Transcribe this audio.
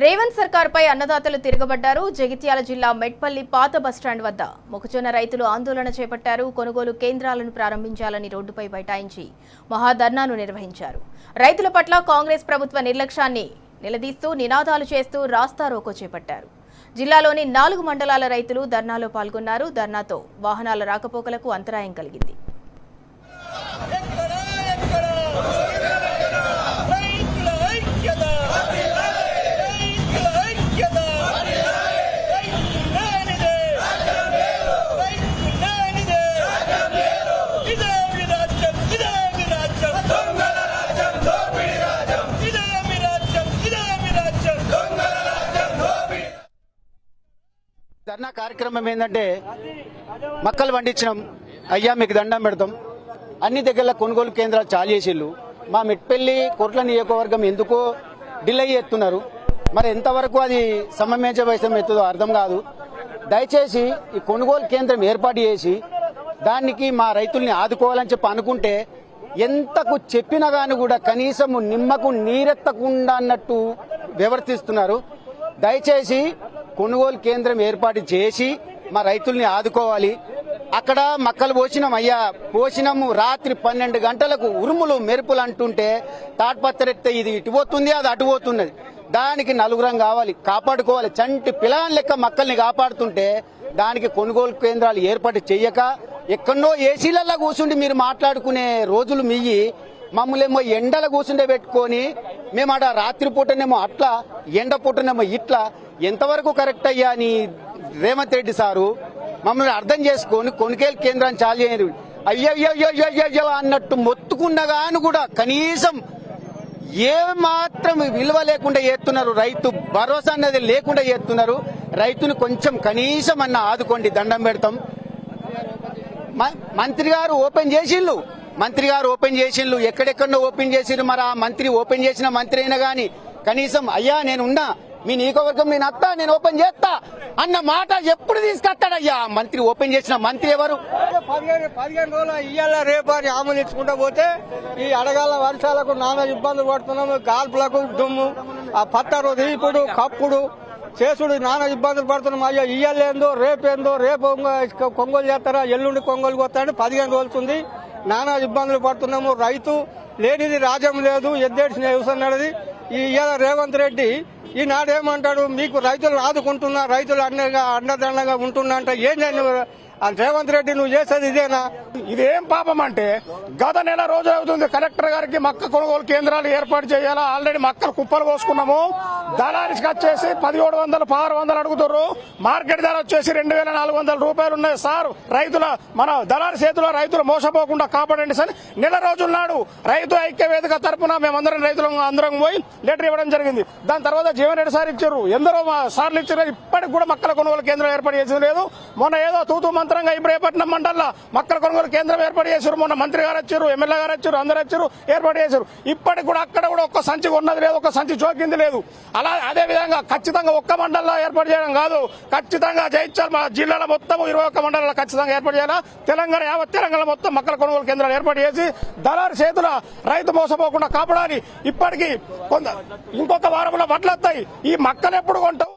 రేవంత్ సర్కార్ పై అన్నదాతలు తిరగబడ్డారు. జగిత్యాల జిల్లా మెట్పల్లి పాత బస్టాండ్ వద్ద మొక్కజొన్న రైతులు ఆందోళన చేపట్టారు. కొనుగోలు కేంద్రాలను ప్రారంభించాలని రోడ్డుపై బైఠాయించి మహాధర్నాను నిర్వహించారు. రైతుల పట్ల కాంగ్రెస్ ప్రభుత్వ నిర్లక్ష్యాన్ని నిలదీస్తూ నినాదాలు చేస్తూ రాస్తారోకో చేపట్టారు. జిల్లాలోని 4 మండలాల రైతులు ధర్నాలో పాల్గొన్నారు. ధర్నాతో వాహనాల రాకపోకలకు అంతరాయం కలిగింది. ధర్నా కార్యక్రమం ఏంటంటే మక్కలు పండించినాం అయ్యా మీకు దండం పెడతాం, అన్ని దగ్గర కొనుగోలు కేంద్రాలు చాలు చేసిళ్ళు. మా మెట్పల్లి కోట్ల నియోజకవర్గం ఎందుకో డిలే చేస్తున్నారు. మరి ఎంతవరకు అది సమన్వయం ఎత్తుందో అర్థం కాదు. దయచేసి ఈ కొనుగోలు కేంద్రం ఏర్పాటు చేసి దానికి మా రైతుల్ని ఆదుకోవాలని చెప్పి అనుకుంటే ఎంతకు చెప్పినా కానీ కూడా కనీసం నిమ్మకు నీరెత్తకుండా అన్నట్టు వ్యవహరిస్తున్నారు. దయచేసి కొనుగోలు కేంద్రం ఏర్పాటు చేసి మా రైతుల్ని ఆదుకోవాలి. అక్కడ మక్కలు పోసినాం అయ్యా, పోసినాము రాత్రి 12 గంటలకు ఉరుములు మెరుపులు అంటుంటే తాడ్పత్తరెత్తే ఇది ఇటు పోతుంది అది అటు పోతున్నది. దానికి నలుగురం కావాలి, కాపాడుకోవాలి. చంటి పిల్లగాని లెక్క మక్కల్ని కాపాడుతుంటే దానికి కొనుగోలు కేంద్రాలు ఏర్పాటు చేయక ఎక్కడో ఏసీలలో కూర్చుండి మీరు మాట్లాడుకునే రోజులు మియ్యి మమ్మల్నేమో ఎండల కూర్చుండే పెట్టుకొని మేము అక్కడ రాత్రి పూటనేమో అట్లా ఎండ పూటనేమో ఇట్లా ఎంతవరకు కరెక్ట్ అయ్యా అని రేవంత్ రెడ్డి సారు మమ్మల్ని అర్థం చేసుకొని కొనుగోలు కేంద్రాన్ని చాలు చేయరు. అయ్యో అన్నట్టు మొత్తుకున్నగాను కూడా కనీసం ఏ మాత్రం విలువ లేకుండా చేస్తున్నారు. రైతు భరోసా అనేది లేకుండా చేస్తున్నారు. రైతుని కొంచెం కనీసం అన్న ఆదుకోండి, దండం పెడతాం. మంత్రి గారు ఓపెన్ చేసిండ్రు, ఎక్కడెక్కడో ఓపెన్ చేసిండ్రు. మరి ఆ మంత్రి ఓపెన్ చేసిన మంత్రి అయినా గాని కనీసం అయ్యా నేనున్నా మీ నియోజకవర్గం నేను అత్తా నేను ఓపెన్ చేస్తా అన్న మాట ఎప్పుడు తీసుకొస్తాడయ్యా? మంత్రి ఓపెన్ చేసిన మంత్రి ఎవరు? 15 రోజులు ఇయ్యాల రేపు అని ఆమెను ఇచ్చుకుంటూ పోతే ఈ అడగాల వర్షాలకు నానా ఇబ్బందులు పడుతున్నాము. గాల్పులకు దుమ్ము, ఆ పత్తరు తీపుడు కప్పుడు చేసుడు నానా ఇబ్బందులు పడుతున్నాం. అయ్యో ఇయ్యాలేందో రేపేందో, రేపు కొనుగోలు చేస్తారా ఎల్లుండి కొనుగోలు పోతారని 15 రోజులుంది. నానా ఇబ్బందులు పడుతున్నాము. రైతు లేనిది రాజ్యం లేదు, ఎద్దేడ్చి నివసన్నది. ఈ రేవంత్ రెడ్డి ఈనాడేమంటాడు, మీకు రైతులు ఆదుకుంటున్నా, రైతులు అండదండగా ఉంటున్నా అంటే ఏం రేవంత్ రెడ్డి నువ్వు చేసేది ఇదేనా? ఇదేం పాపం అంటే గత నెల రోజులు అవుతుంది కలెక్టర్ గారికి మక్క కొనుగోలు కేంద్రాలు ఏర్పాటు చేయాలా. ఆల్రెడీ మక్కలు కుప్పలు పోసుకున్నాము. దళారికి వచ్చేసి 1700 1600 అడుగుతారు. మార్కెట్ ధర వచ్చేసి 2400 రూపాయలు ఉన్నాయి. సార్ రైతుల మన దళారి చేతిలో రైతులు మోసపోకుండా కాపాడండి సార్. నెల రోజుల నాడు రైతు ఐక్య వేదిక తరఫున మేమందరం రైతులు అందరం పోయి లెటర్ ఇవ్వడం జరిగింది. దాని తర్వాత జీవన్ రెడ్డి సార్ ఇచ్చారు, ఎందరో సార్లు ఇచ్చారు. ఇప్పటికి కూడా మక్కల కొనుగోలు కేంద్రం ఏర్పాటు చేసేది లేదు. మొన్న ఏదో తూతూ మంత్రంగా ఇబ్రాహీపట్నం మండలంలో మక్కల కొనుగోలు కేంద్రం ఏర్పాటు చేశారు. మొన్న మంత్రి గారు వచ్చారు, ఎమ్మెల్యే గారు వచ్చారు, అందరు వచ్చారు, ఏర్పాటు చేశారు. ఇప్పటికి కూడా అక్కడ కూడా ఒక్క సంచి ఉన్నది లేదు, ఒక్క సంచి చోకింది లేదు. అదే విధంగా ఖచ్చితంగా ఒక్క మండలంలో ఏర్పాటు చేయడం కాదు, ఖచ్చితంగా జయించాలి. మా జిల్లాలో మొత్తం 21 మండలాల్లో ఖచ్చితంగా ఏర్పాటు చేయాలా. యావత్ తెలంగాణ మొత్తం మక్కల కొనుగోలు కేంద్రాలు ఏర్పాటు చేసి దళారు చేతుల రైతు మోసపోకుండా కాపాడాలి. ఇప్పటికీ ఇంకొక వారంలో వడ్లొస్తాయి. ఈ మక్కలు ఎప్పుడు కొంటావు?